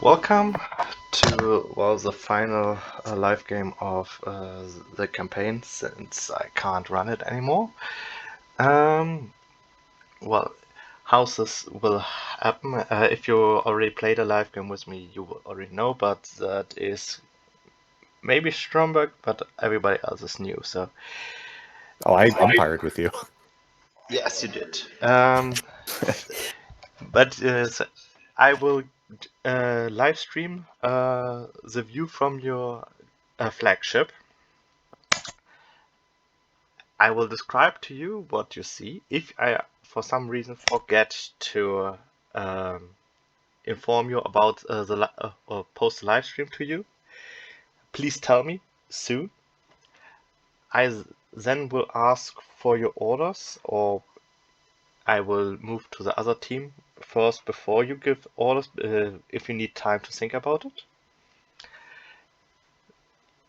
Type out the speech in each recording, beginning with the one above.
Welcome to the final live game of the campaign, since I can't run it anymore. Um, well, how this will happen? If you already played a live game with me, you will already know, but that is maybe Stromberg, but everybody else is new. So Oh, I umpired with you. yes, you did. But I will live stream the view from your flagship. I will describe to you what you see. If I, for some reason, forget to inform you about or post the live stream to you, please tell me soon. I then will ask for your orders, or I will move to the other team first before you give orders, if you need time to think about it.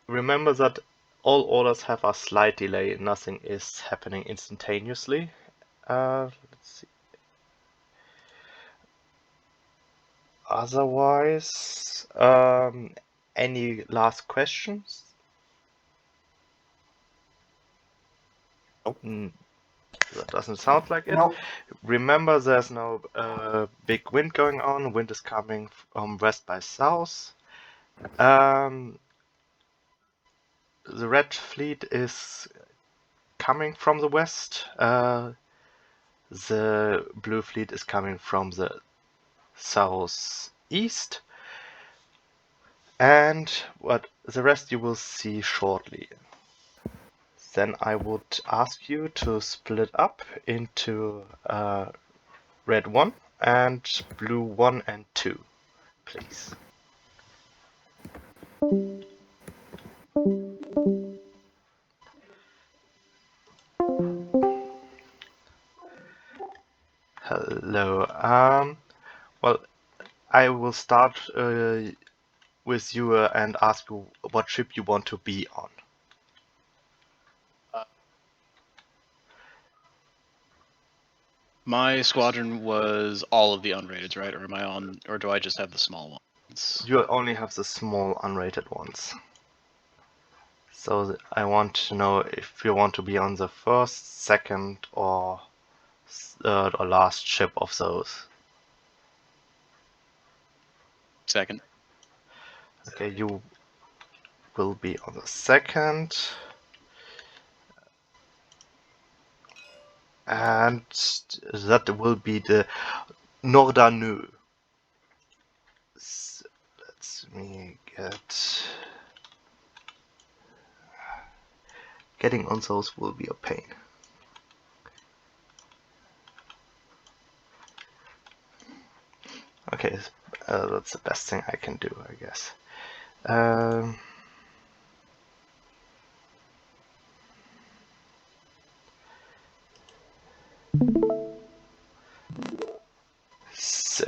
Remember that all orders have a slight delay, nothing is happening instantaneously. Let's see. Otherwise, any last questions? Nope. That doesn't sound like it. Nope. Remember, there's no big wind going on. Wind is coming from west by south. The red fleet is coming from the west. The blue fleet is coming from the southeast. And what the rest you will see shortly. Then I would ask you to split up into red 1 and blue 1 and 2, please. Hello. Well, I will start with you and ask you what ship you want to be on. My squadron was all of the unrateds, right? Or am I on, or do I just have the small ones? You only have the small unrated ones. So I want to know if you want to be on the first, second, or third or last ship of those. Second. Okay, you will be on the second. And that will be the Nordanu. Let me getting on those will be a pain. Okay, that's the best thing I can do, I guess. So.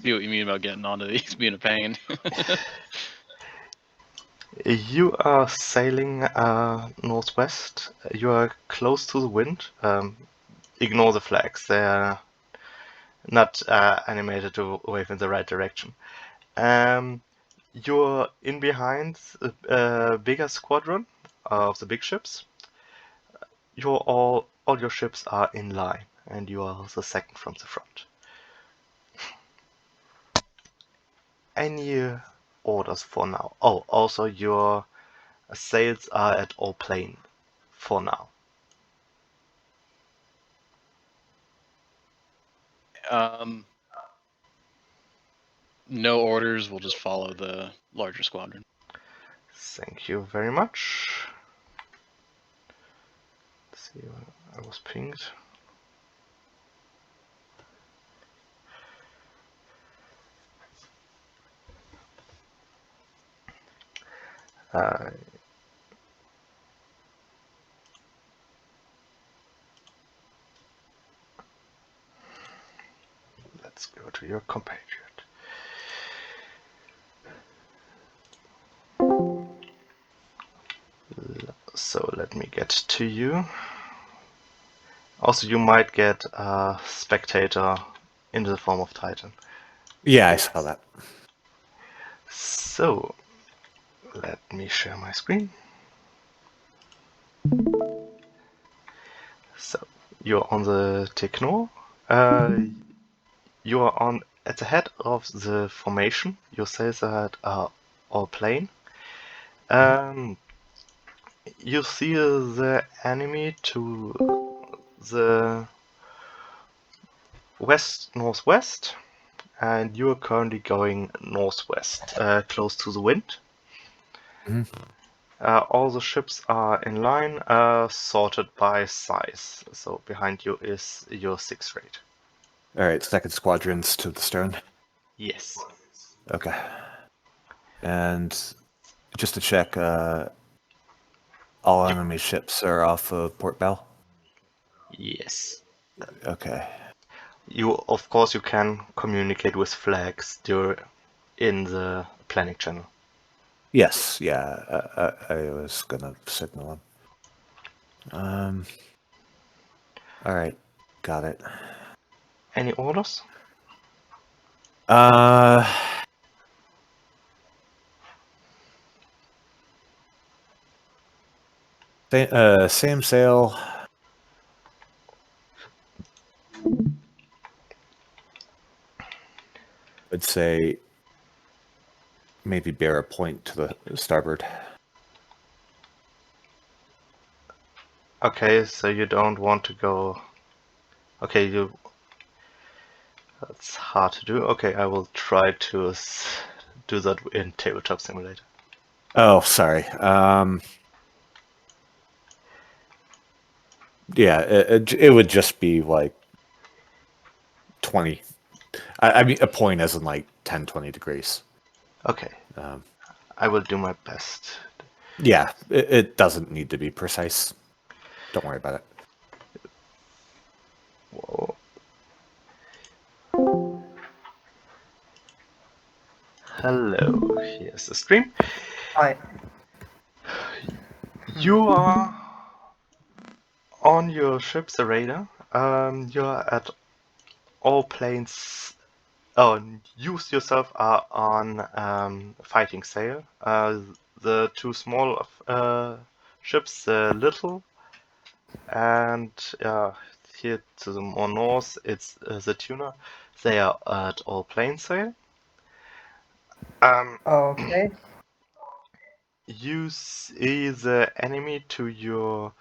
See what you mean about getting onto these being a pain. You are sailing northwest. You are close to the wind. Ignore the flags. They are not animated to wave in the right direction. You're in behind a bigger squadron of the big ships. All your ships are in line, and you are the second from the front. Any orders for now? Oh, also your sails are at all plane for now. No orders. We'll just follow the larger squadron. Thank you very much. Let's see, I was pinged. Let's go to your compatriot. So let me get to you. Also, you might get a spectator in the form of Titan. Yeah, I saw that. So, let me share my screen. So, you're on the Techno. You are on at the head of the formation. Your sails are all plain. You see the enemy to the west-northwest, and you are currently going northwest, close to the wind. Mhm. All the ships are in line, sorted by size. So behind you is your 6th rate. All right, second squadron's to the stern. Yes. Okay. And just to check, all enemy ships are off of Port Bell. Yes. Okay. Of course, you can communicate with flags in the planning channel. Yes. Yeah. I was gonna signal them. All right. Got it. Any orders? Uh. Same sail. I'd say maybe bear a point to the starboard. Okay, so you don't want to go. Okay, that's hard to do. Okay, I will try to do that in Tabletop Simulator. Oh, sorry. Yeah, it would just be like 20. I mean, a point as in like 10, 20 degrees. Okay, I will do my best. Yeah, it doesn't need to be precise. Don't worry about it. Whoa. Hello, here's the stream. Hi. You are on your ship, the radar. You're at all planes. Oh, you yourself are on fighting sail. The two small ships, the little, and here to the more north, it's the tuna. They are at all plain sail. Okay. You see the enemy to your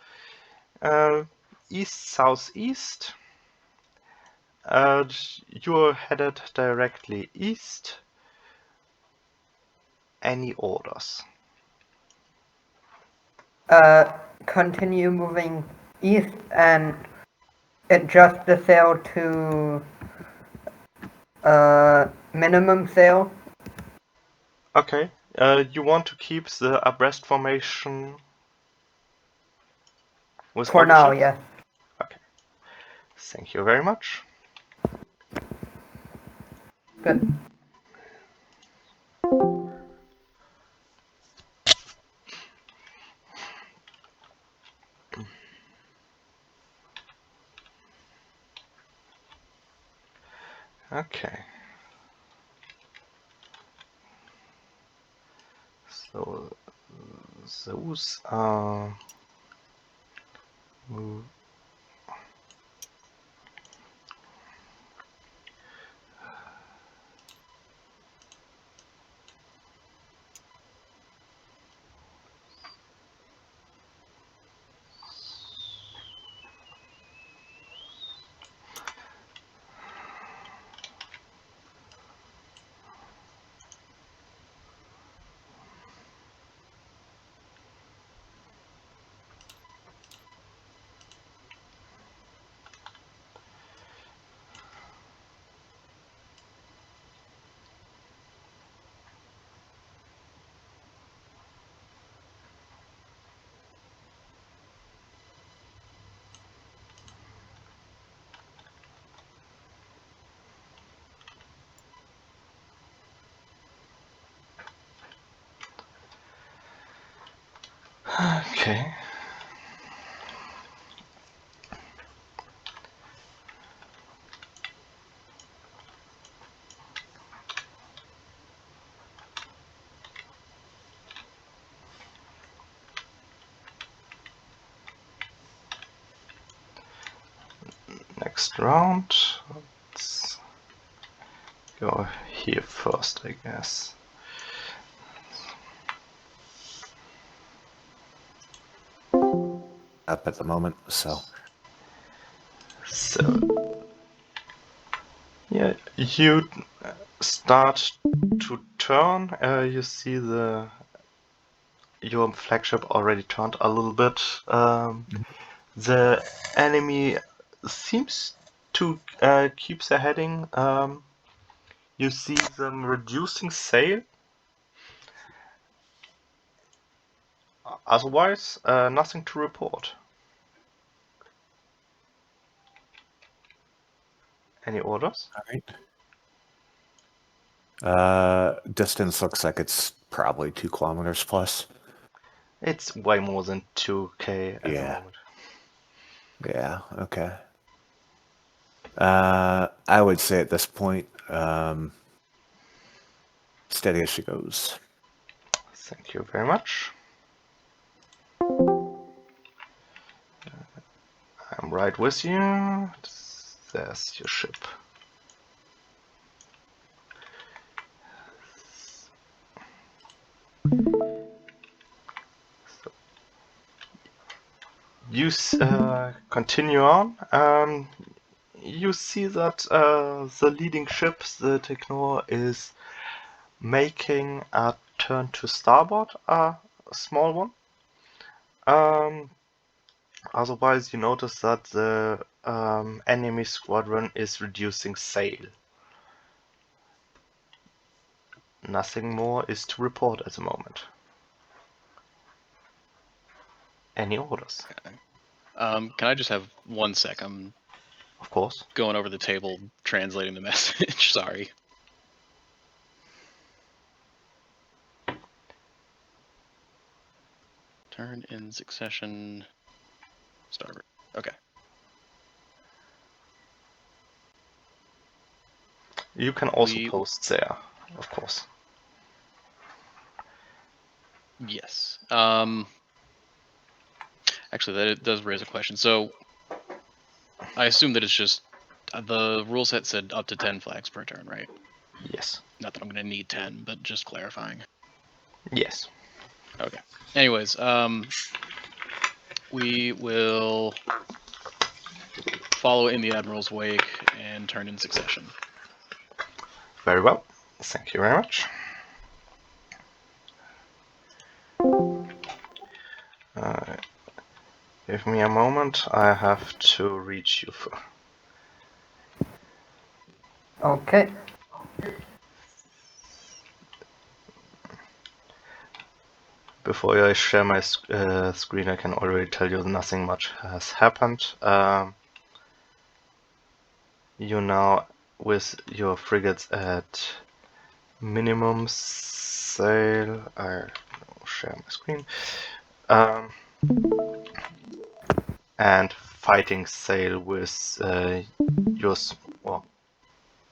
east-southeast. You're headed directly east. Any orders? Continue moving east and adjust the sail to minimum sail. Okay. You want to keep the abreast formation with For all your now, ships? yes. Okay. Thank you very much. Good. Okay. So those are move. Okay. next round. Let's go here first, I guess. Up at the moment, so So, yeah, you start to turn. You see your flagship already turned a little bit. The enemy seems to keep their heading. You see them reducing sail. Otherwise, nothing to report. Any orders? all right. Distance looks like it's probably 2 kilometers plus. It's way more than 2K at the Yeah. moment. Yeah, okay. I would say at this point, steady as she goes. Thank you very much. I'm right with you. There's your ship. You continue on. You see that the leading ship, the Technor, is making a turn to starboard, a small one. Otherwise, you notice that the enemy squadron is reducing sail. Nothing more is to report at the moment. Any orders? Can I just have 1 sec? I'm Of course. going over the table, translating the message. Sorry. Turn in succession. Starboard. Okay. You can also We- post there, of course. Yes. Actually, that does raise a question. So, I assume that it's just the rule set said up to 10 flags per turn, right? Yes. Not that I'm going to need 10, but just clarifying. Yes. Okay. Anyways, we will follow in the Admiral's wake and turn in succession. Very well. Thank you very much. Give me a moment. I have to reach you for. Okay. Before I share my screen, I can already tell you nothing much has happened. You now, with your frigates at minimum sail, I will share my screen, and fighting sail with yours, well,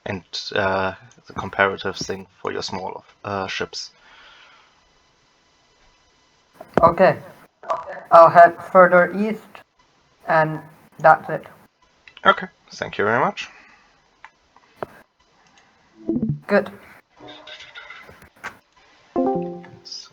and the comparative thing for your smaller ships. Okay. I'll head further east, and that's it. Okay, thank you very much. Good. So,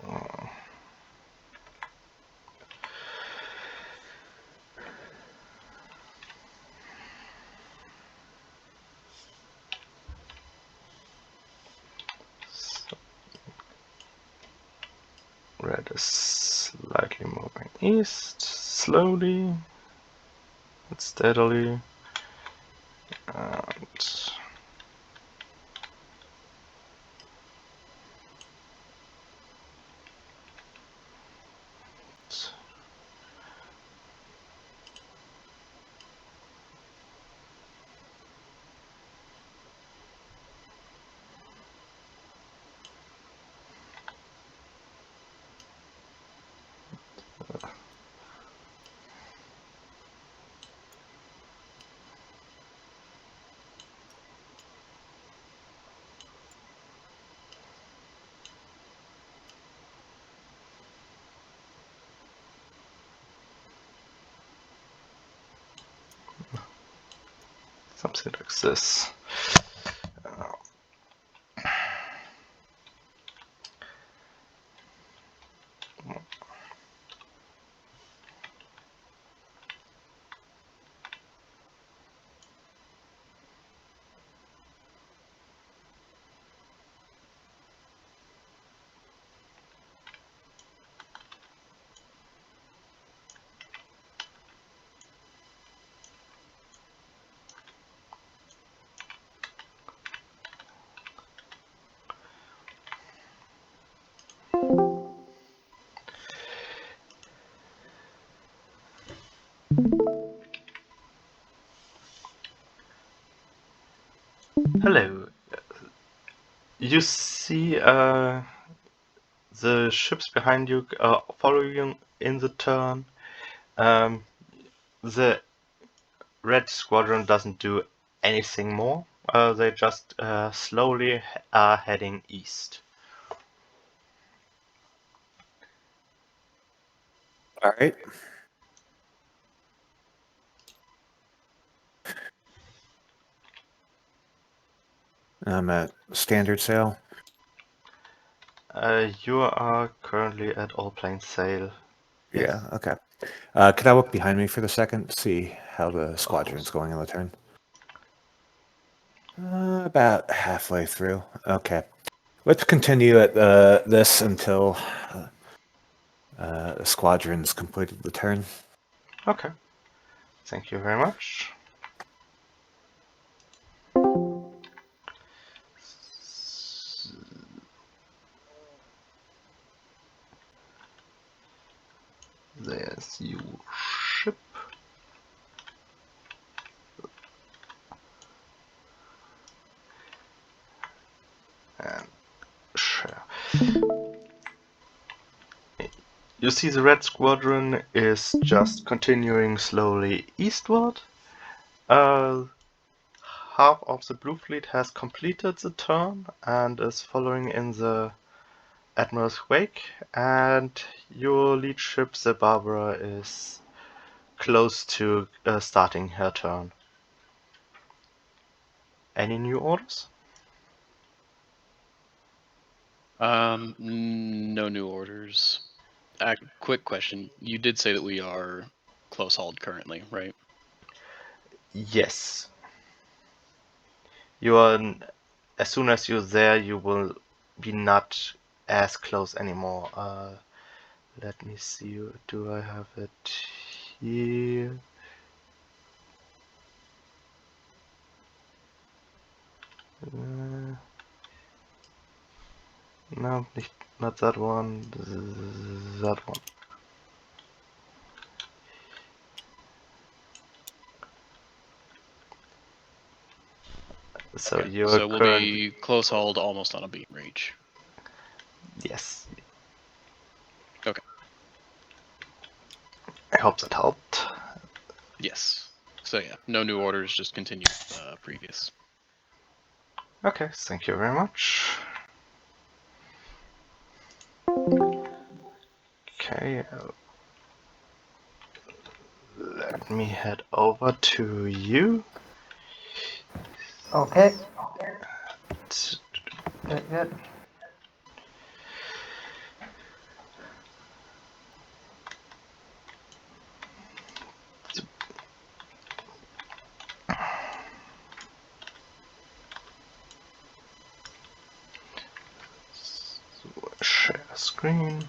red is slightly moving east, slowly and steadily, and Something like this. Hello. You see the ships behind you following you in the turn. The red squadron doesn't do anything more. They just slowly are heading east. All right. I'm at standard sail. You are currently at all plain sail. Yeah, okay. Could I look behind me for the second, see how the squadron's going on the turn? About halfway through. Okay. Let's continue at this until the squadron's completed the turn. Okay. Thank you very much. There's your ship. And share. You see the red squadron is just continuing slowly eastward. Half of the blue fleet has completed the turn and is following in the Admiral's wake, and your lead ship, the Barbara, is close to starting her turn. Any new orders? No new orders. Quick question. You did say that we are close hauled currently, right? Yes. You are. As soon as you're there, you will be not as close anymore. Let me see. Do I have it here? No, not that one. That one. So Okay, you're so we'll currently. be close hauled, almost on a beam reach. Yes. Okay. I hope that helped. Yes. So yeah, no new orders, just continue previous. Okay, thank you very much. Okay, let me head over to you. Okay. Good, good. Share screen.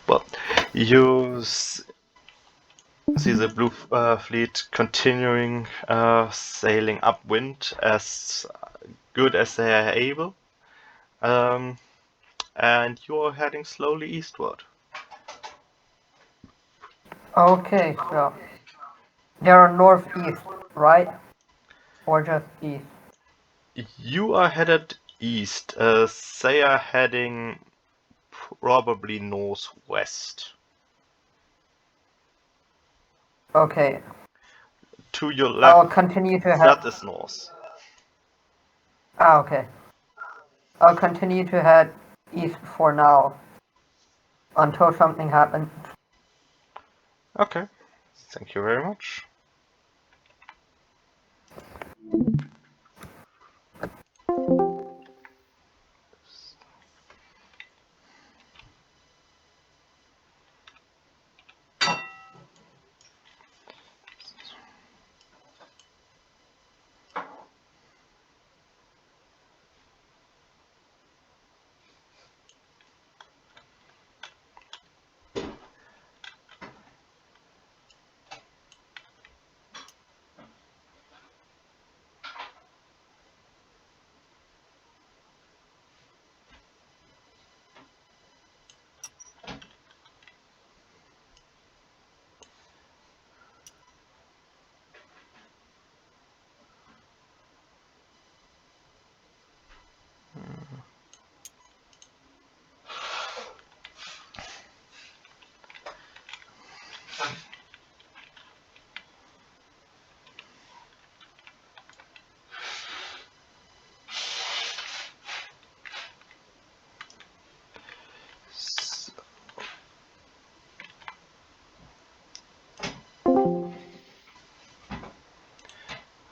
Well, you see the blue fleet continuing sailing upwind as good as they are able. And you're heading slowly eastward. Okay, so they're northeast, right? Or just east? You are headed east. They are heading probably northwest. Okay, To your I'll left, continue to head. that is north. Okay. I'll continue to head east for now until something happens. Okay, thank you very much.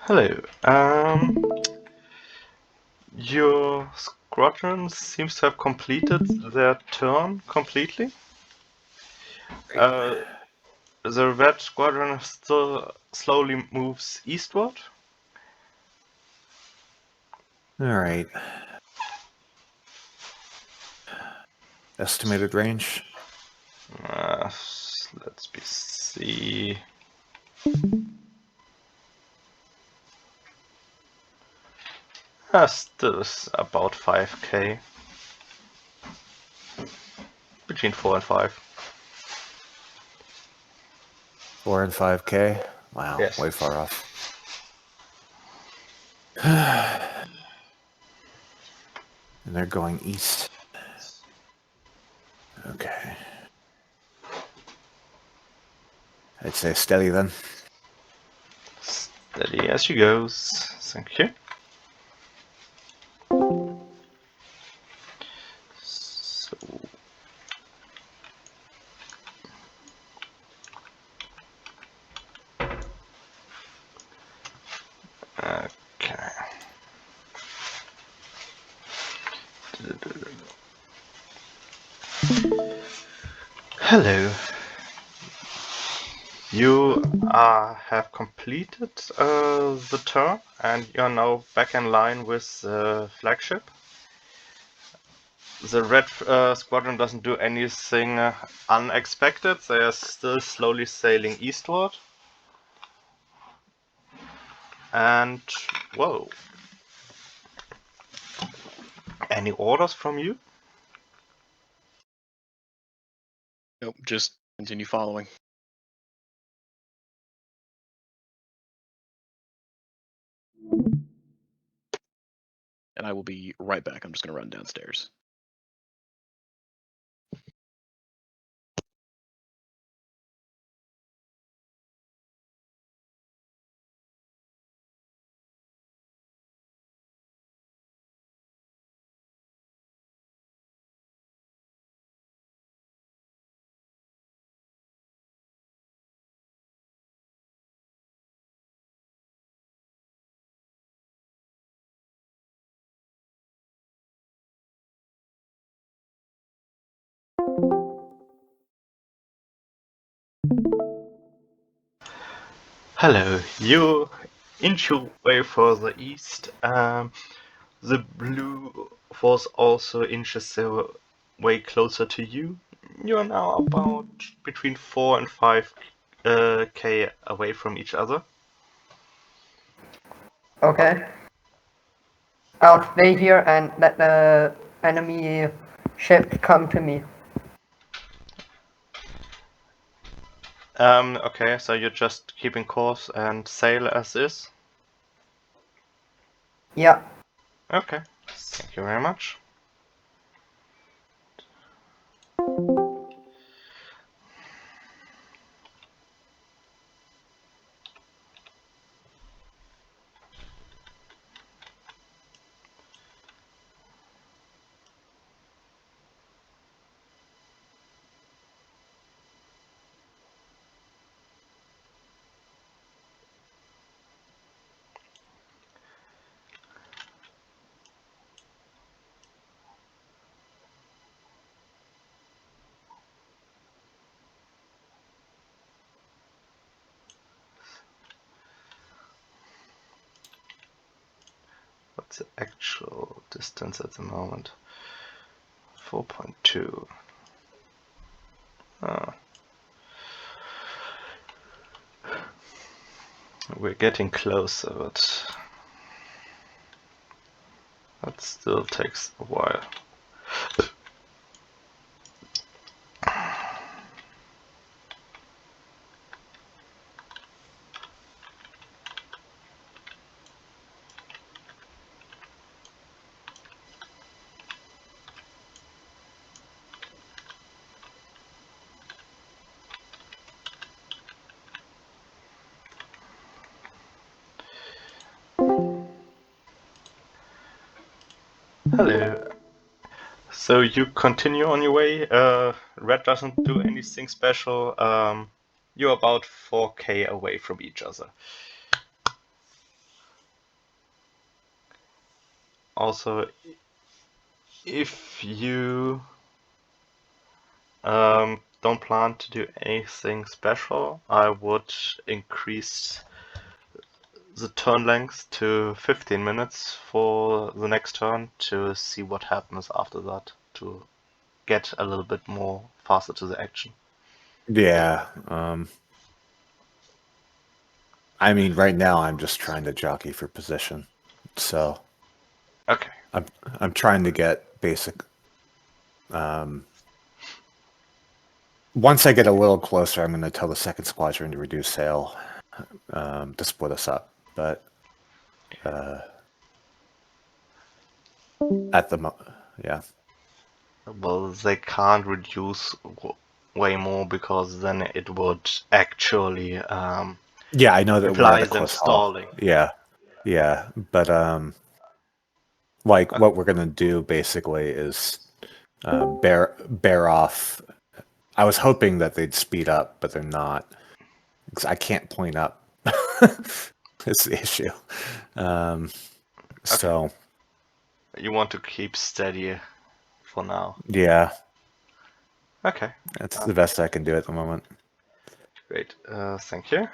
Hello. Your squadron seems to have completed their turn completely. The red squadron still slowly moves eastward. All right. Estimated range? Let's see. Still is about 5k. Between 4 and 5. 4 and 5K? Wow, Yes. way far off. And they're going east. Okay. I'd say steady then. Steady as she goes. Thank you. So, okay. Hello. You have completed the turn, and you're now back in line with the flagship. The red squadron doesn't do anything unexpected. They are still slowly sailing eastward. And, whoa. Any orders from you? Nope, just continue following. And I will be right back. I'm just going to run downstairs. Hello, you inch your way further east. The blue force also inches their way closer to you. You are now about between 4 and 5 k away from each other. Okay. I'll stay here and let the enemy ship come to me. Okay, so you're just keeping course and sail as is? Yeah. Okay, thank you very much. What's the actual distance at the moment? 4.2. Oh. We're getting closer, but that still takes a while. Hello. So you continue on your way. Red doesn't do anything special. You're about 4K away from each other. Also, if you don't plan to do anything special, I would increase the turn length to 15 minutes for the next turn to see what happens after that, to get a little bit more faster to the action. Yeah. I mean, right now I'm just trying to jockey for position. So Okay. I'm trying to get basic. Once I get a little closer, I'm going to tell the second squadron to reduce sail to split us up. But at the yeah. Well, they can't reduce way more because then it would actually Yeah, I know that we're at imply a them close haul. stalling. Yeah, but like Okay. what we're gonna do basically is bear off. I was hoping that they'd speed up, but they're not. 'Cause I can't point up. It's the issue. So You want to keep steady for now. yeah, Okay, that's the best I can do at the moment. great. Thank you.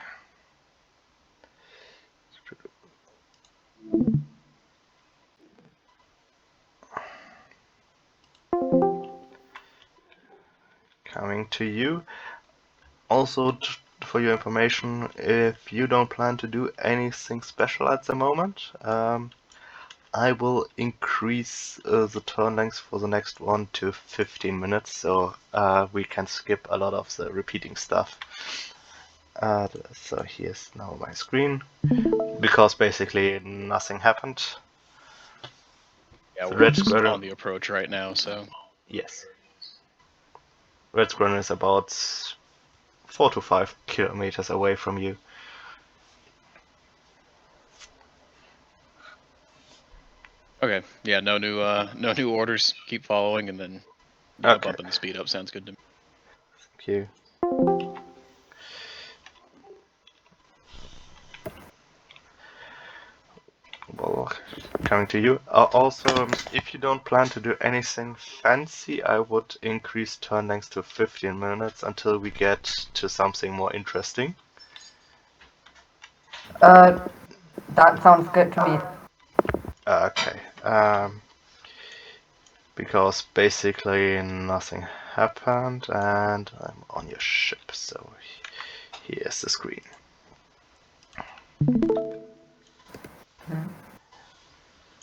Coming to you. Also, for your information, if you don't plan to do anything special at the moment, I will increase the turn length for the next one to 15 minutes, so we can skip a lot of the repeating stuff. So here's now my screen, because basically nothing happened. Yeah, The we're red just square, on the approach right now, so yes. Red square is about 4 to 5 kilometers away from you. okay. Yeah, no new orders. Keep following, and then yeah, Okay. bumping the speed up sounds good to me. Thank you. Well, coming to you. Also, if you don't plan to do anything fancy, I would increase turn length to 15 minutes until we get to something more interesting. That sounds good to me. Okay. Because basically nothing happened, and I'm on your ship, so here's the screen.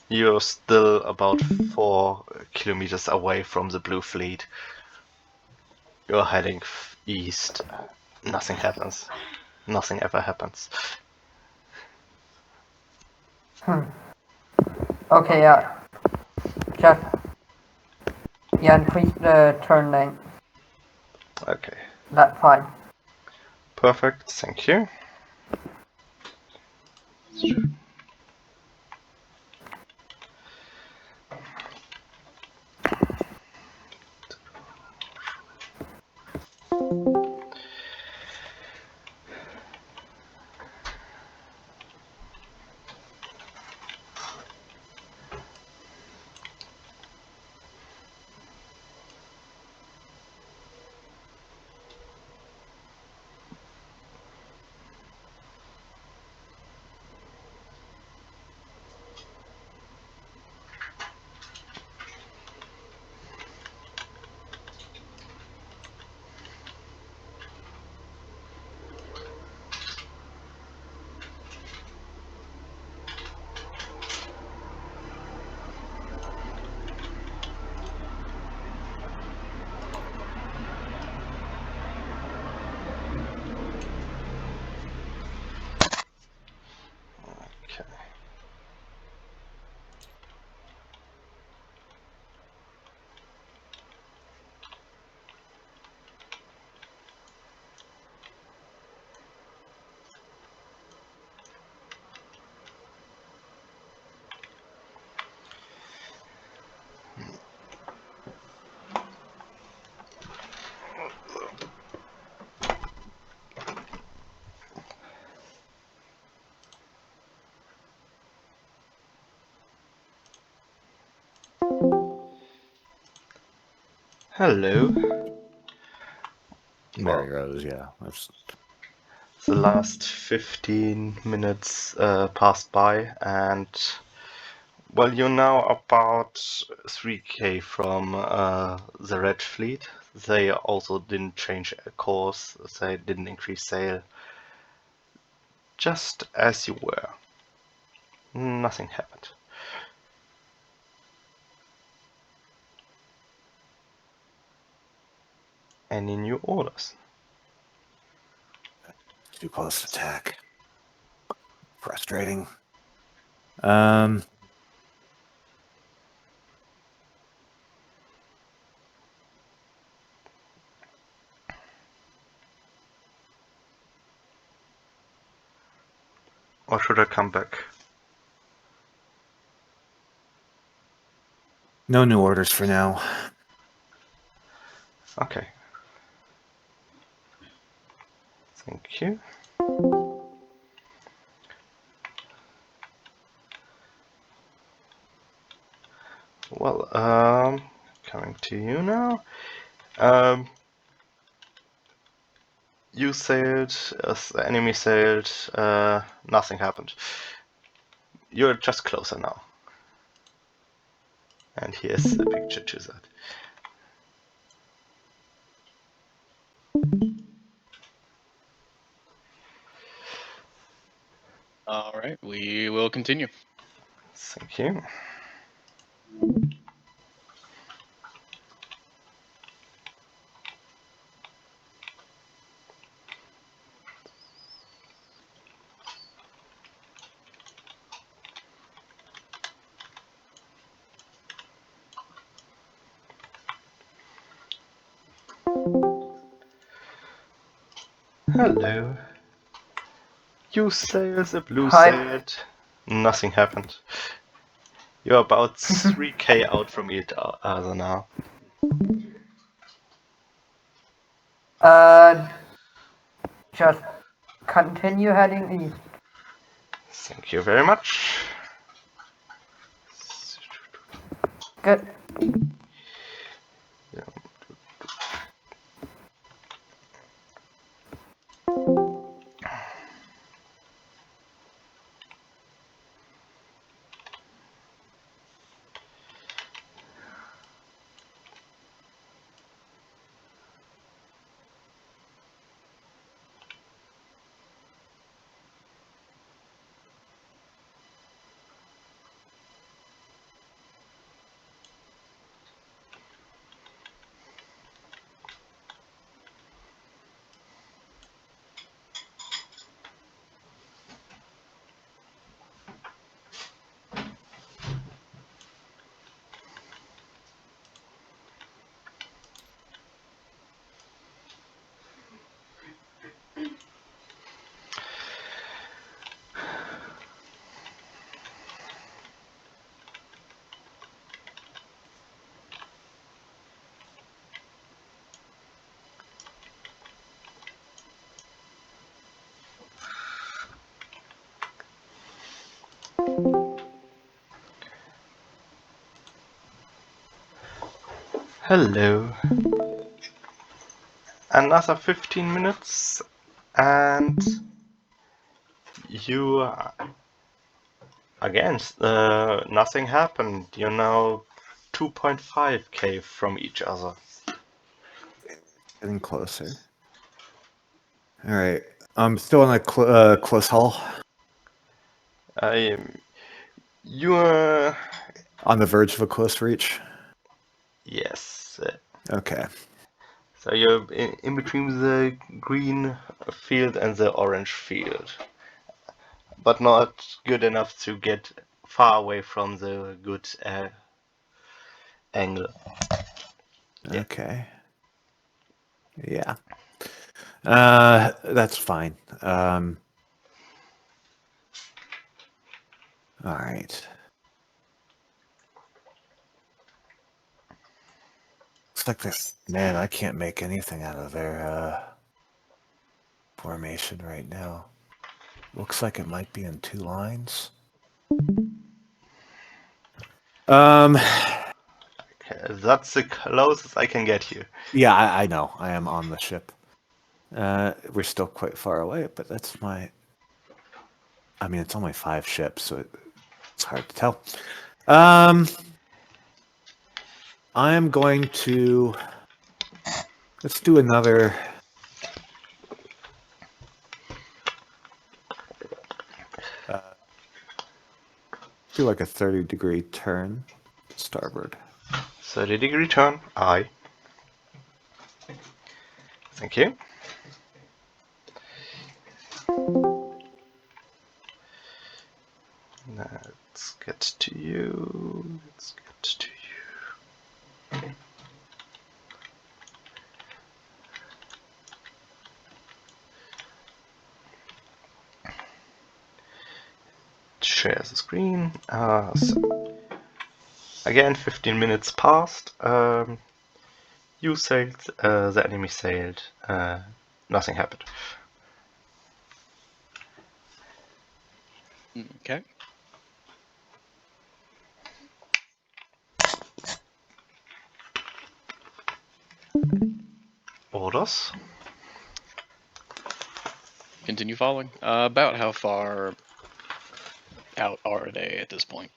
You're still about 4 kilometers away from the blue fleet. You're heading east. Nothing happens. Nothing ever happens. Okay, just increase the turn length. Okay. That's fine. Perfect, thank you. Hello. Mary Rose, yeah. That's The last 15 minutes passed by, and well, you're now about 3k from the Red Fleet. They also didn't change course, they didn't increase sail. Just as you were. Nothing happened. Any new orders? too close to attack. Frustrating. Or should I come back? No new orders for now. Okay. Thank you. Well, coming to you now. You sailed, the enemy sailed, nothing happened. You're just closer now. And here's a picture to that. All right, we will continue. Thank you. Hello. You sailed, the blue Hi. sailed. Nothing happened. You're about 3k out from each other now. Just continue heading east. Thank you very much. Good. Hello. Another 15 minutes and you again, nothing happened. You're now 2.5k from each other. Getting closer. All right. I'm still in a close haul. You're On the verge of a close reach. yes. Okay. So you're in between the green field and the orange field, but not good enough to get far away from the good angle. Yeah. Okay. Yeah. That's fine. All right. Looks like this. Man, I can't make anything out of their formation right now. Looks like it might be in 2 lines. Okay, That's the closest I can get you. Yeah, I know. I am on the ship. We're still quite far away, but that's my... I mean, it's only 5 ships, so it's hard to tell. I'm going to... Let's do another... do like a 30-degree turn. Starboard. 30-degree turn. Aye. Thank you. Let's get to you. Let's get to you. Share the screen. So again, 15 minutes passed. You sailed, the enemy sailed. Nothing happened. Okay. Orders. Continue following. About how far out are they at this point?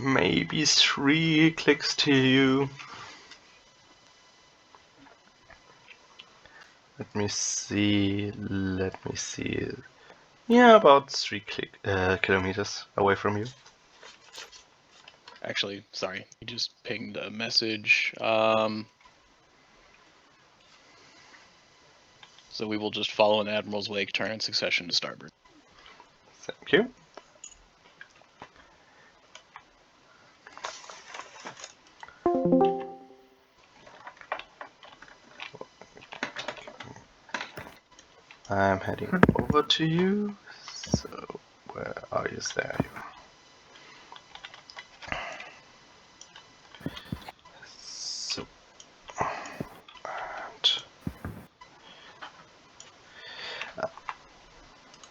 Maybe 3 clicks to you. Let me see. Yeah, about 3 kilometers away from you. Actually, sorry, you just pinged a message. So we will just follow an Admiral's Wake, turn in succession to starboard. Thank you. I'm heading over to you. So, where are you? There you are. So, and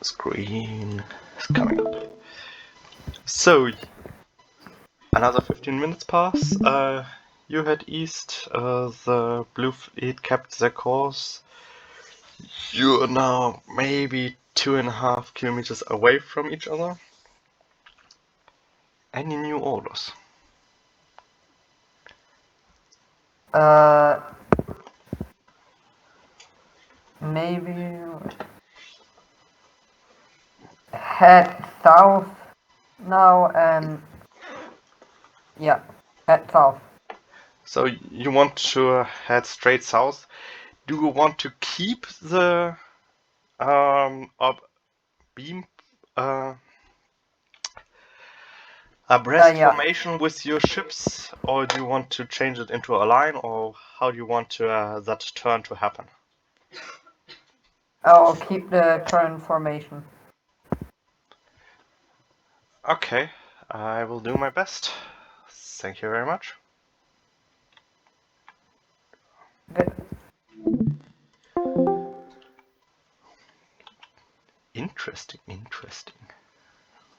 screen is coming up. So, another 15 minutes pass. You head east. The Blue Fleet kept their course. You are now maybe 2.5 kilometers away from each other. Any new orders? Maybe head south now and yeah, head south. So you want to head straight south. Do you want to keep the beam abreast Yeah. formation with your ships, or do you want to change it into a line, or how do you want to that turn to happen? I'll keep the current formation. Okay, I will do my best. Thank you very much. Good. Interesting.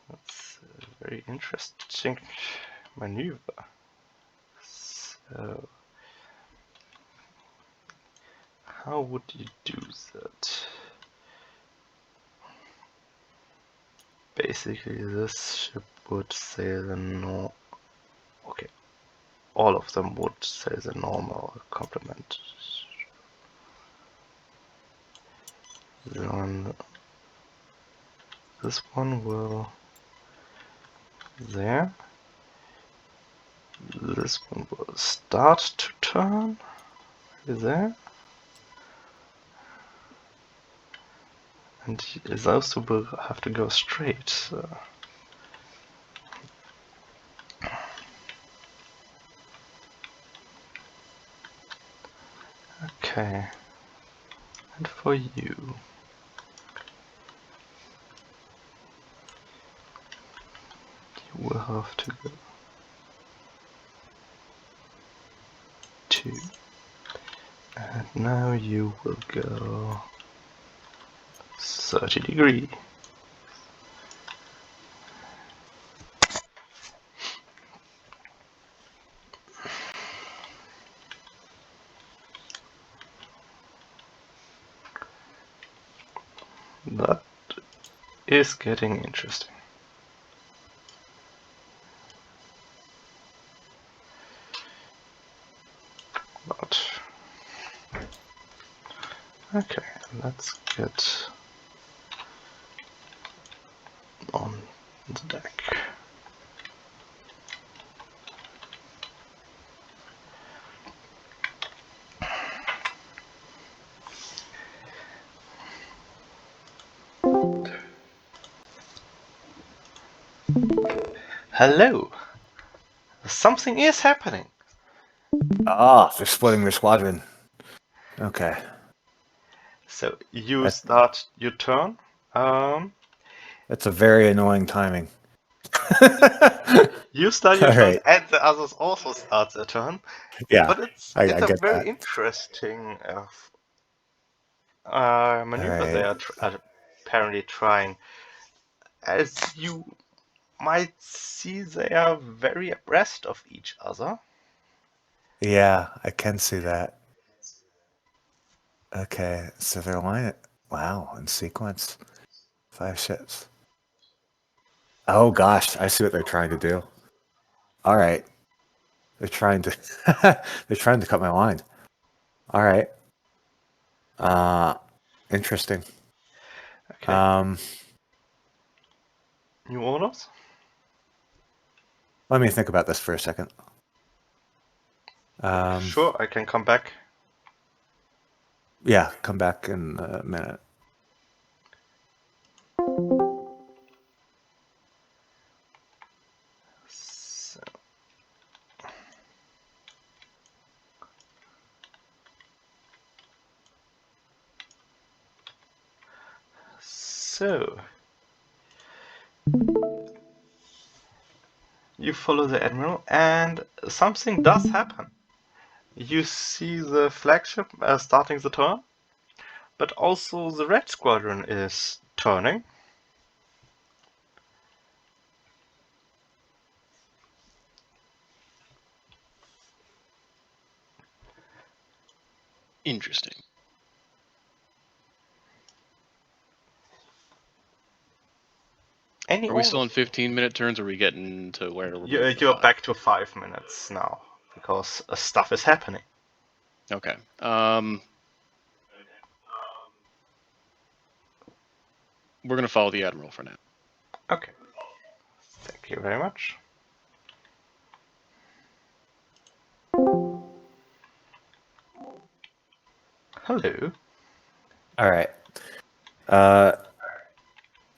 That's a very interesting maneuver. So, how would you do that? Basically, this ship would sail the north. Okay, all of them would sail the normal complement. Then this one will there. This one will start to turn there. And those two will have to go straight. So. Okay. And for you. You will have to go 2. And now you will go 30 degrees. That is getting interesting. But okay, let's get on the deck. Hello! Something is happening! Ah, they're splitting their squadron. Okay. So you That- start your turn. That's a very annoying timing. You start your All turn, right. and the others also start their turn. Yeah, But it's I a get very that. interesting All maneuver they right. are apparently trying. As you might see, they are very abreast of each other. Yeah, I can see that. Okay, so they're line. Wow, in sequence. 5 ships. Oh gosh, I see what they're trying to do. All right. They're trying to they're trying to cut my line. All right. Interesting. Okay, new orders? Let me think about this for a second. Sure, I can come back. Yeah, come back in a minute. So, so you follow the admiral, and something does happen. You see the flagship starting the turn, but also the red squadron is turning. Interesting. Any Are we still orders? on 15-minute turns, or are we getting to where we're moving to You're 5? back to 5 minutes now because stuff is happening. Okay. We're gonna follow the admiral for now. Okay. Thank you very much. Hello. All right.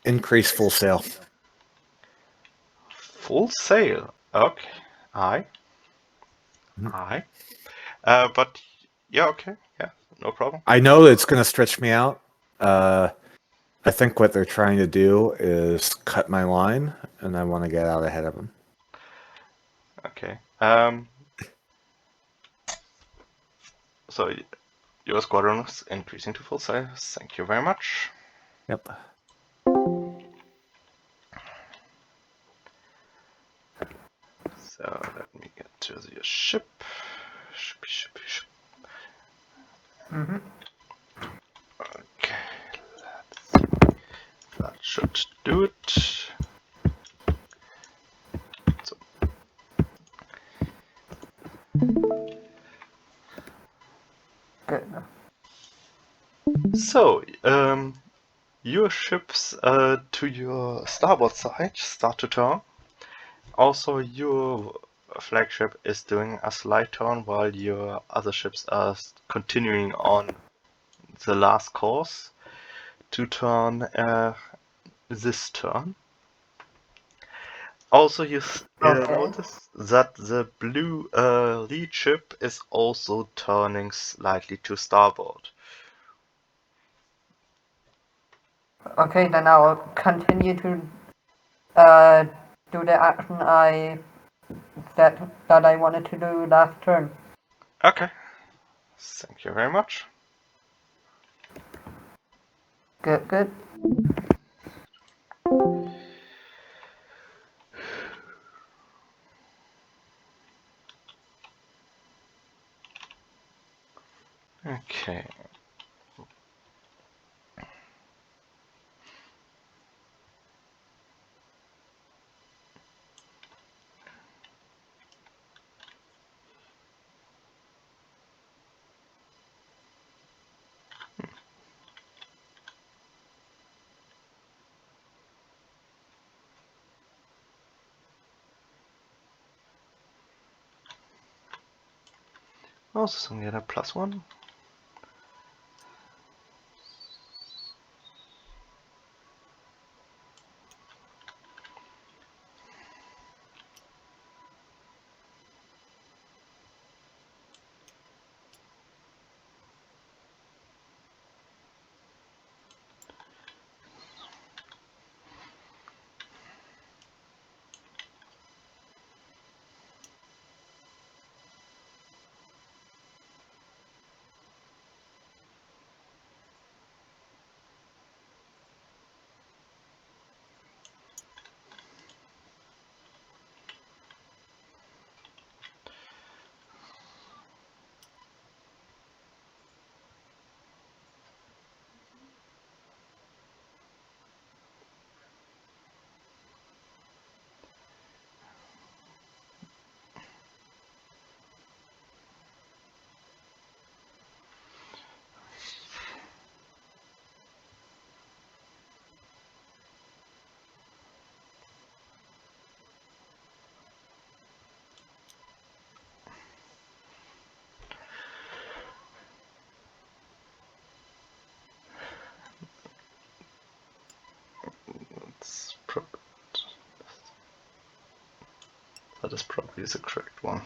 Increase full sail. Full sail. Okay. Aye. Mhm. Aye. But yeah, okay. Yeah, no problem. I know it's going to stretch me out. I think what they're trying to do is cut my line, and I want to get out ahead of them. Okay. So your squadron is increasing to full sail. Thank you very much. Yep. So let me get to the ship. Ship. Mm-hmm. Okay. That should do it. So, Good. so your ships to your starboard side start to turn. Also, your flagship is doing a slight turn while your other ships are continuing on the last course to turn this turn. Also, you Okay. notice that the blue lead ship is also turning slightly to starboard. Okay, then I'll continue to do the action that I wanted to do last turn. Okay, thank you very much. Good. Okay. Also, some get a +1. That is probably the correct one.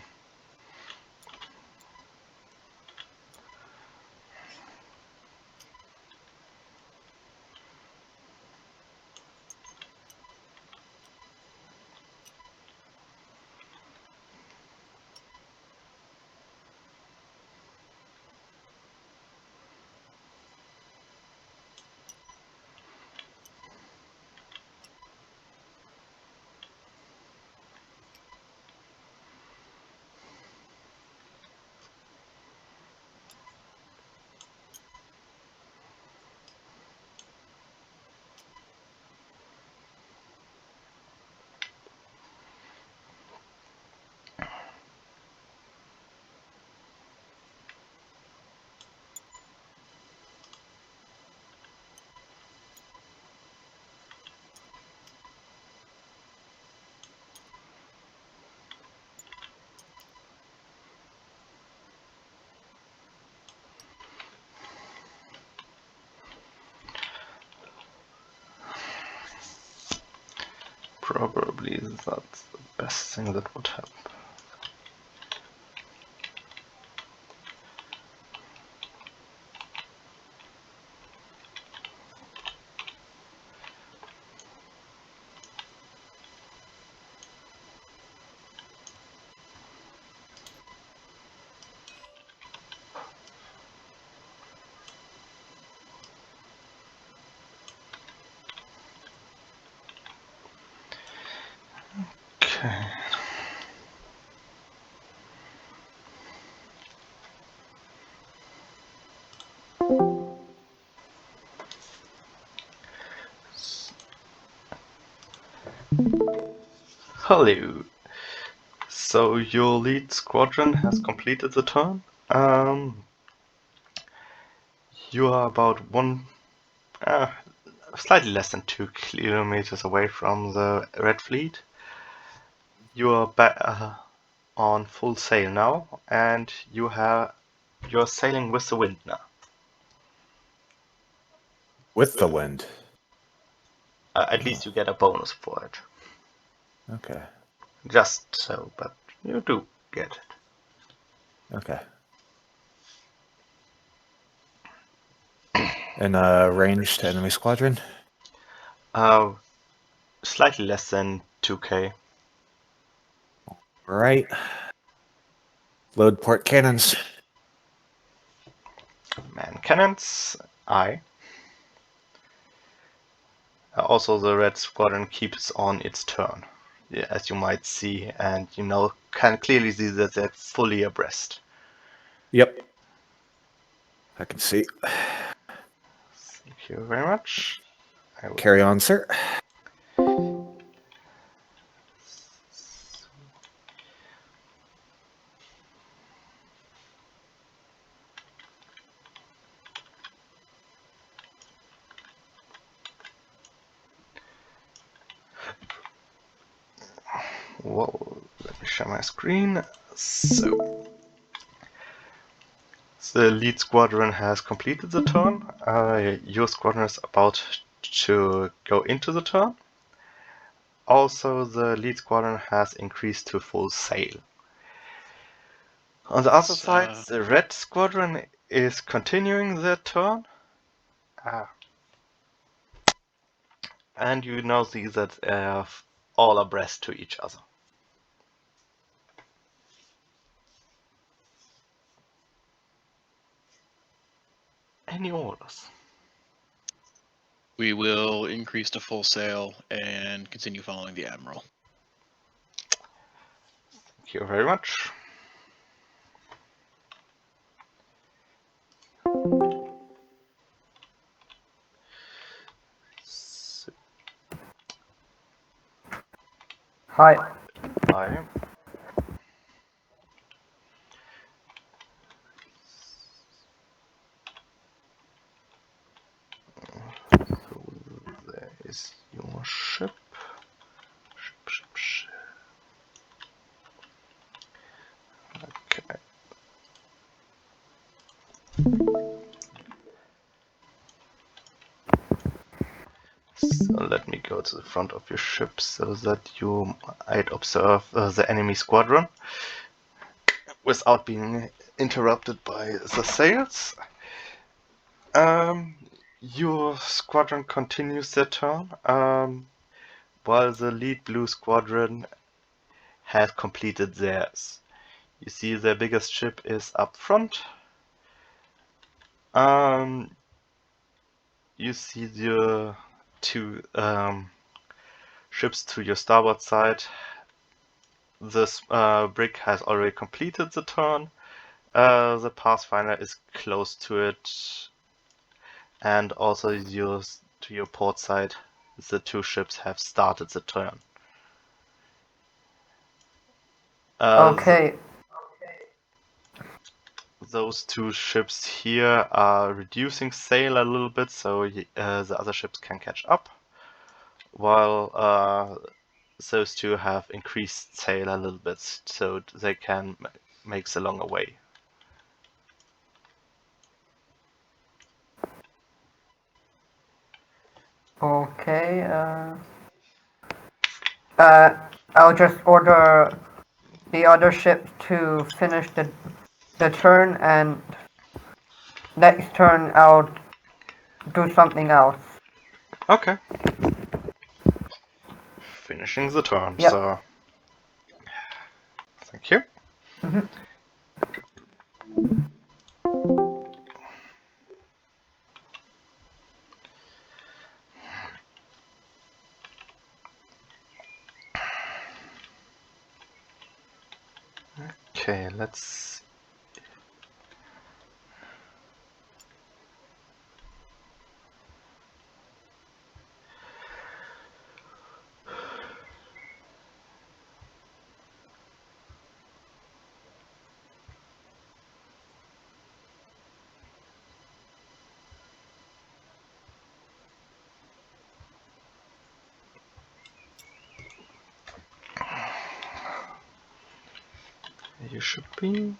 Probably that's the best thing that would happen. Okay. Hello. So your lead squadron has completed the turn. You are about slightly less than 2 kilometers away from the Red Fleet. You are on full sail now, and you're sailing with the wind now. With the wind. At least you get a bonus for it. Okay. Just so, but you do get it. Okay. And ranged enemy squadron? Slightly less than 2k. Right. Load port cannons. Man cannons, aye. Also, the red squadron keeps on its turn, yeah, as you might see, and can clearly see that they're fully abreast. Yep. I can see. Thank you very much. Carry on, sir. Whoa, let me share my screen. So, The lead squadron has completed the turn. Your squadron is about to go into the turn. Also, the lead squadron has increased to full sail. On the other side, the red squadron is continuing their turn. And you now see that they are all abreast to each other. Any orders? We will increase to full sail and continue following the admiral. Thank you very much. So, Hi. I So there is your ship. Ship. Okay. So let me go to the front of your ship so that you might observe the enemy squadron without being interrupted by the sails. Your squadron continues their turn, while the lead blue squadron has completed theirs. You see their biggest ship is up front. You see the two ships to your starboard side. This brig has already completed the turn. The Pathfinder is close to it, and also to your port side, the two ships have started the turn. Okay. Those two ships here are reducing sail a little bit, so the other ships can catch up, while those two have increased sail a little bit, so they can make the longer way. Okay. I'll just order the other ship to finish the turn, and next turn I'll do something else. Okay. Finishing the turn, Yep. so thank you. Okay, let's. You should be.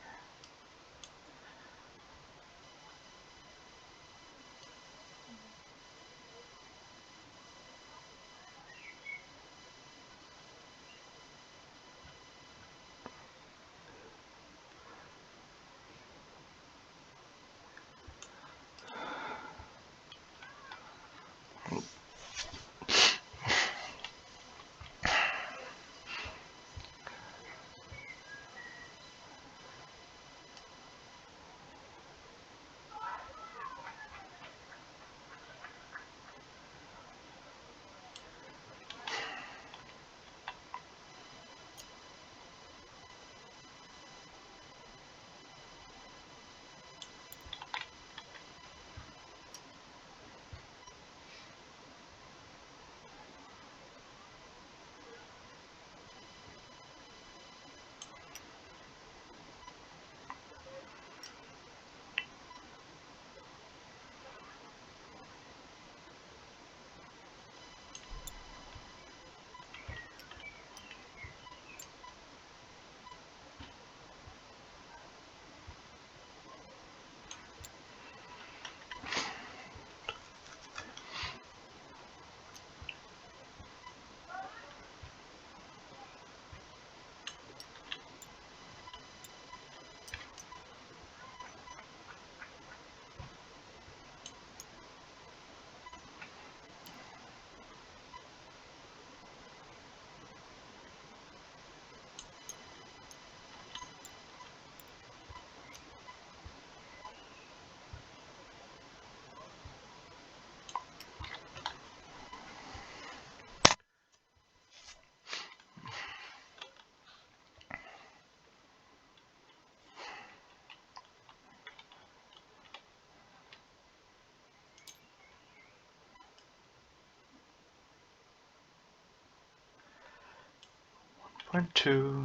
2.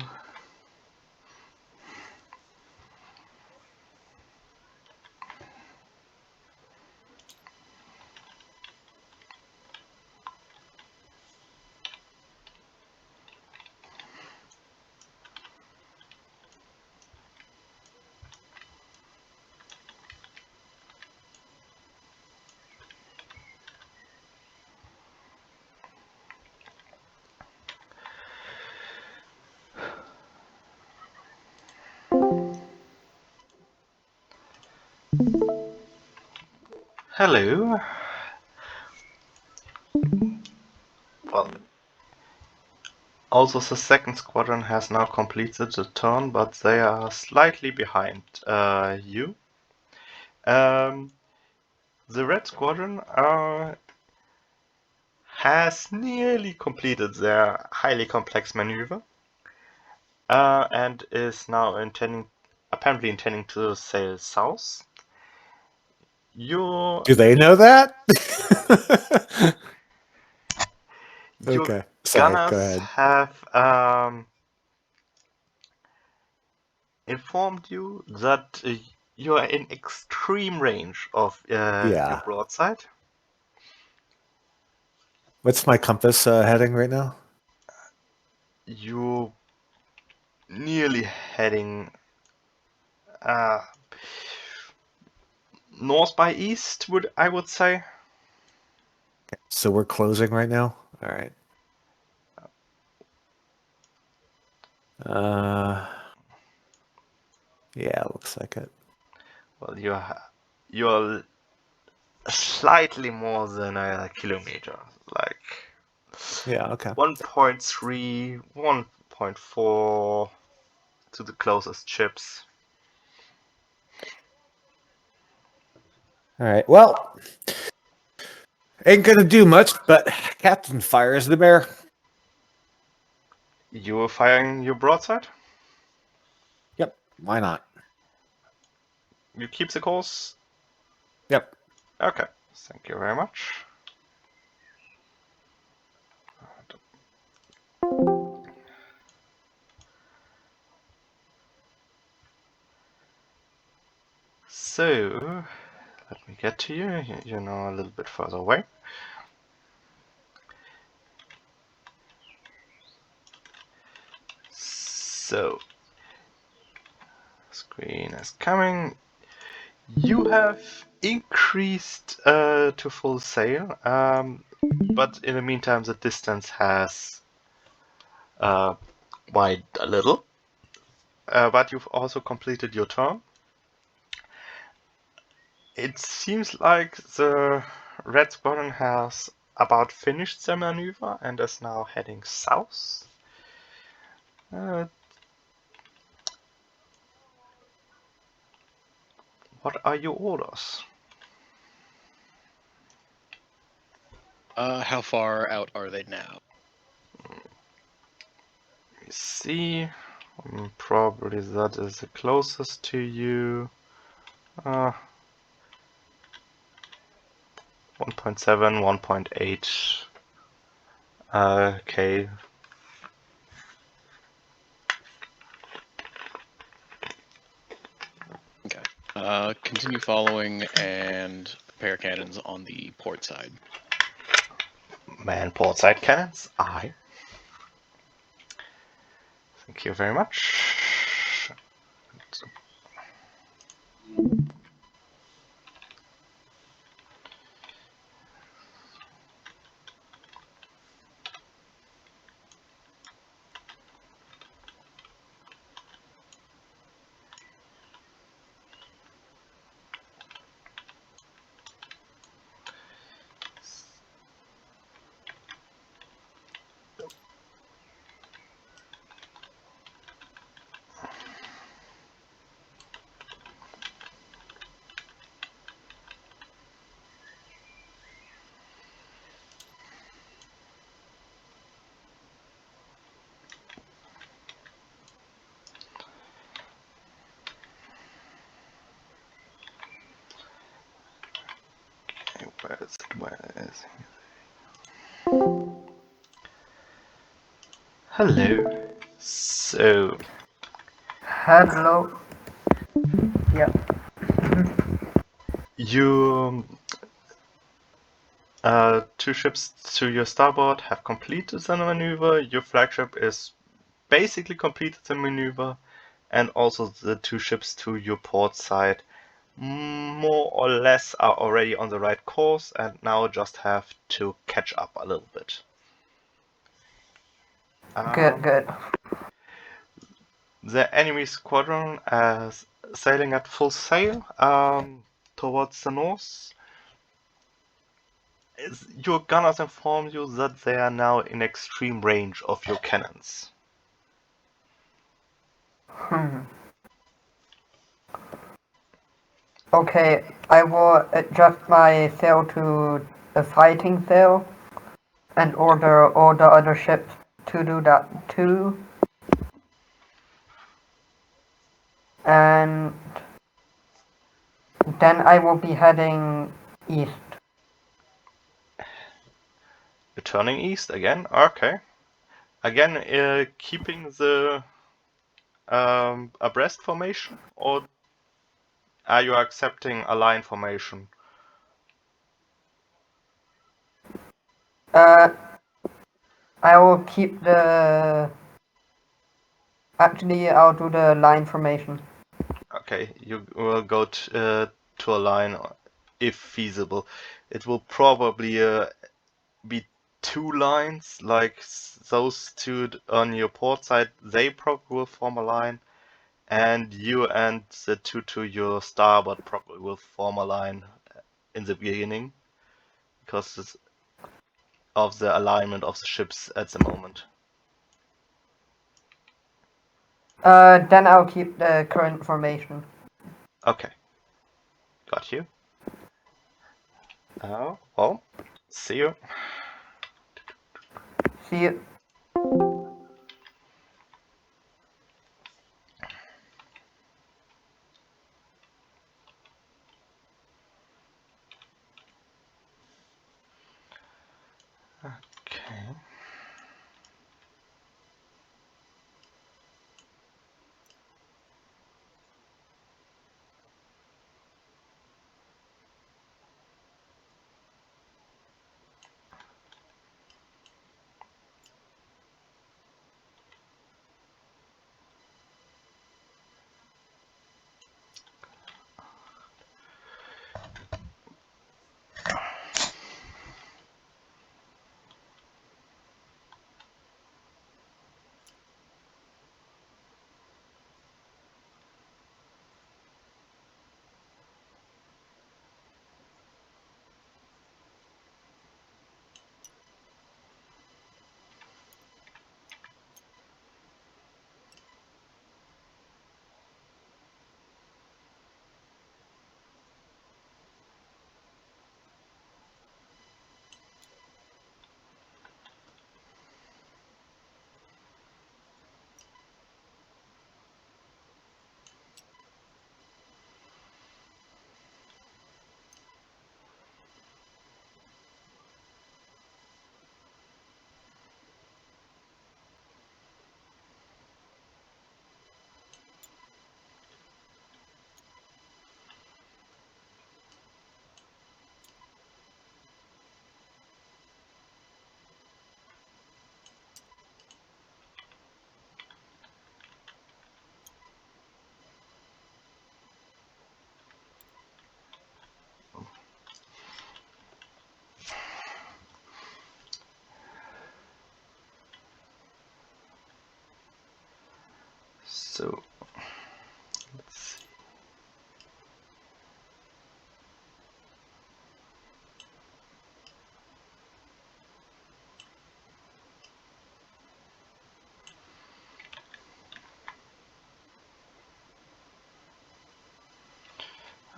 Hello. Well, also the second squadron has now completed the turn, but they are slightly behind you. The red squadron has nearly completed their highly complex maneuver and is now apparently intending to sail south. Your Do they know that? your Okay. Sorry, go gunners ahead. have informed you that you are in extreme range of your Yeah. broadside. What's my compass heading right now? You nearly heading uh, north by east, I would say. So we're closing right now? All right. Yeah, looks like it. Well, you're slightly more than a kilometer, like Yeah, okay. 1.3, 1.4 to the closest ships. All right. Well, ain't gonna do much, but Captain fires the bear. You're firing your broadside. Yep. Why not? You keep the course. Yep. Okay, thank you very much. So, let me get to you. You're now a little bit further away. So, screen is coming. You have increased to full sail, but in the meantime, the distance has widened a little. But you've also completed your turn. It seems like the Red Squadron has about finished their maneuver and is now heading south. What are your orders? How far out are they now? Let me see. Probably that is the closest to you. 1.7, 1.8 K. Okay. Continue following and prepare cannons on the port side. Man portside cannons. Aye. Thank you very much. Where is it? Where is it? Hello. So, Hello. Yeah. you, two ships to your starboard have completed the maneuver. Your flagship is basically completed the maneuver, and also the two ships to your port side more or less are already on the right course and now just have to catch up a little bit. Good. The enemy squadron is sailing at full sail towards the north. Your gunners inform you that they are now in extreme range of your cannons. Okay, I will adjust my sail to the fighting sail and order all the other ships to do that too. And then I will be heading east. You're turning east again? Okay. Again, keeping the abreast formation, or are you accepting a line formation? I will keep the. Actually, I'll do the line formation. Okay, you will go to a line if feasible. It will probably be two lines, like those two on your port side. They probably will form a line, and you and the two to your starboard probably will form a line in the beginning because of the alignment of the ships at the moment. Then I'll keep the current formation. Okay, got you. Well, see you. See you. Okay. So, let's see.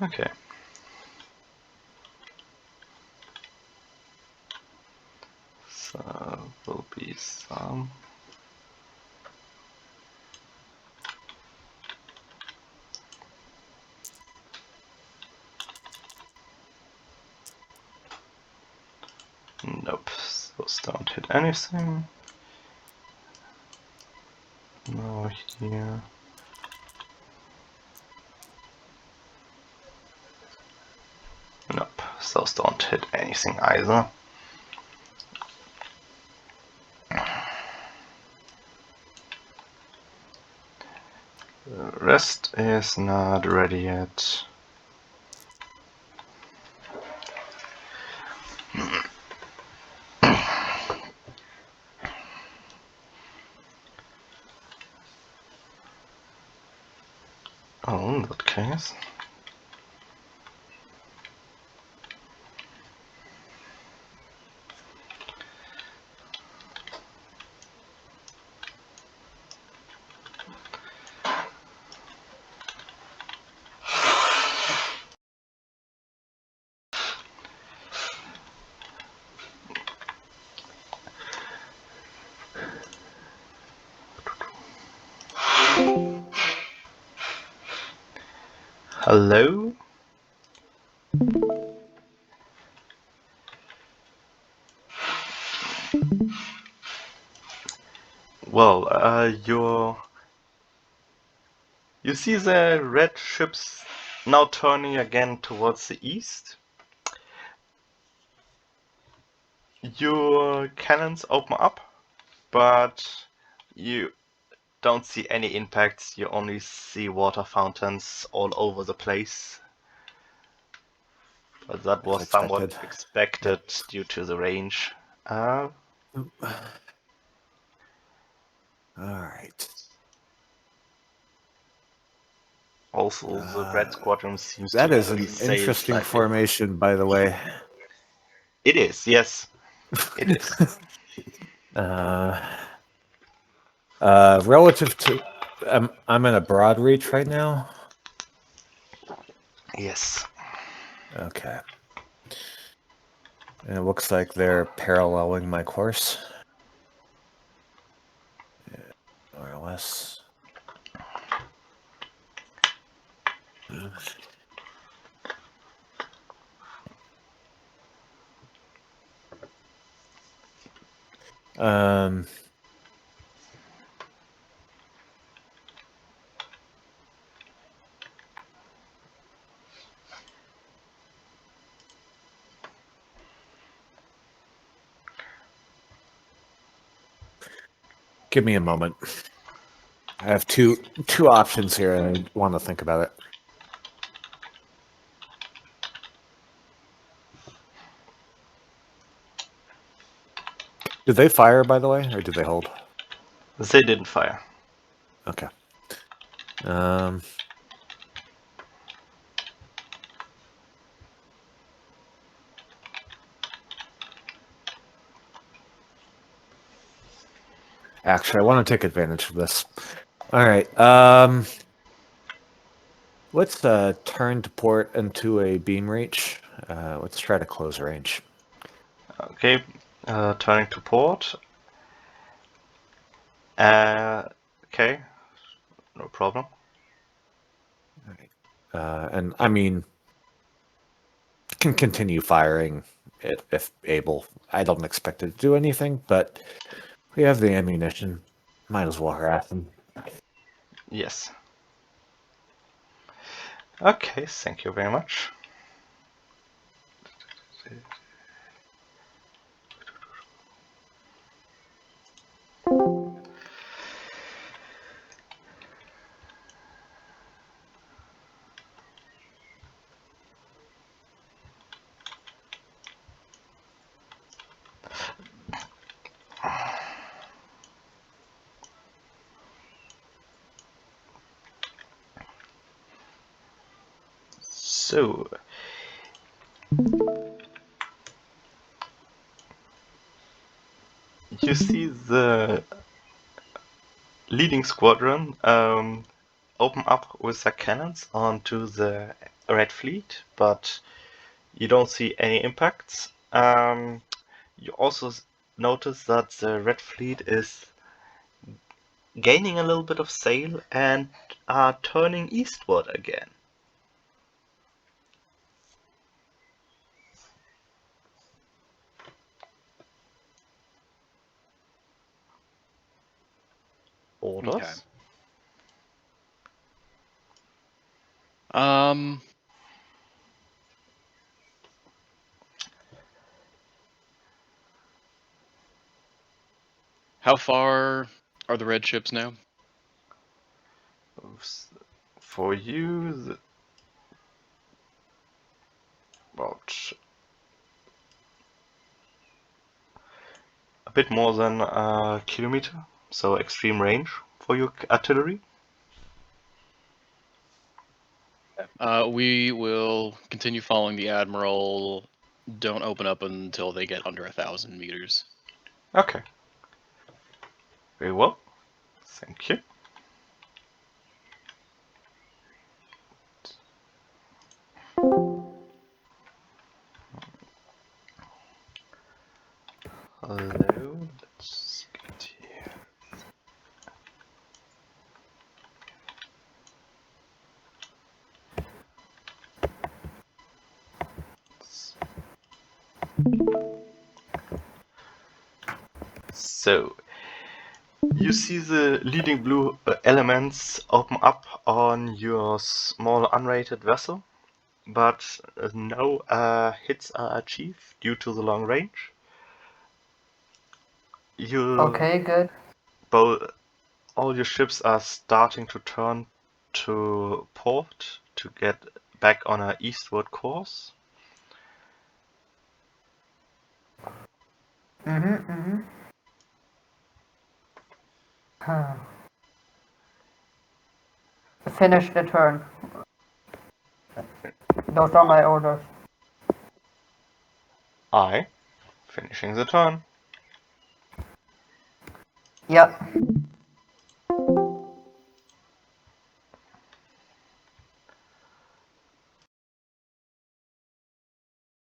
Okay. So, will be some. Nope, those don't hit anything. No, here. Nope, those don't hit anything either. The rest is not ready yet. Oh, in that case. Hello? Well, you see the red ships now turning again towards the east. Your cannons open up, but you don't see any impacts. You only see water fountains all over the place. But that As was somewhat expected. expected due to the range. All right. Also, the red squadron seems to That is be an sailed interesting slightly. formation, by the way. It is, yes. It is. Relative to, I'm in a broad reach right now. Yes. Okay. And it looks like they're paralleling my course. Yeah, more or less. Um, Give me a moment. I have two options here, and I want to think about it. Did they fire, by the way, or did they hold? They didn't fire. Okay. Actually, I want to take advantage of this. All right. Let's turn to port into a beam reach. Let's try to close range. Okay, turning to port. Okay, no problem. All right. And I mean, can continue firing if able. I don't expect it to do anything, but we have the ammunition. Might as well harass them. Yes. Okay, thank you very much. So, you see the leading squadron open up with their cannons onto the Red Fleet, but you don't see any impacts. You also notice that the Red Fleet is gaining a little bit of sail and are turning eastward again. orders. Okay. Um. How far are the red ships now? For you, about a bit more than a kilometer, so extreme range for your artillery. We will continue following the admiral. Don't open up until they get under 1,000 meters. Okay. Very well. Thank you. Hello. Let's get here. So, you see the leading blue elements open up on your small unrated vessel, but no hits are achieved due to the long range. Okay, good. All your ships are starting to turn to port to get back on an eastward course. Finish the turn. Those are my orders. Finishing the turn. Yep.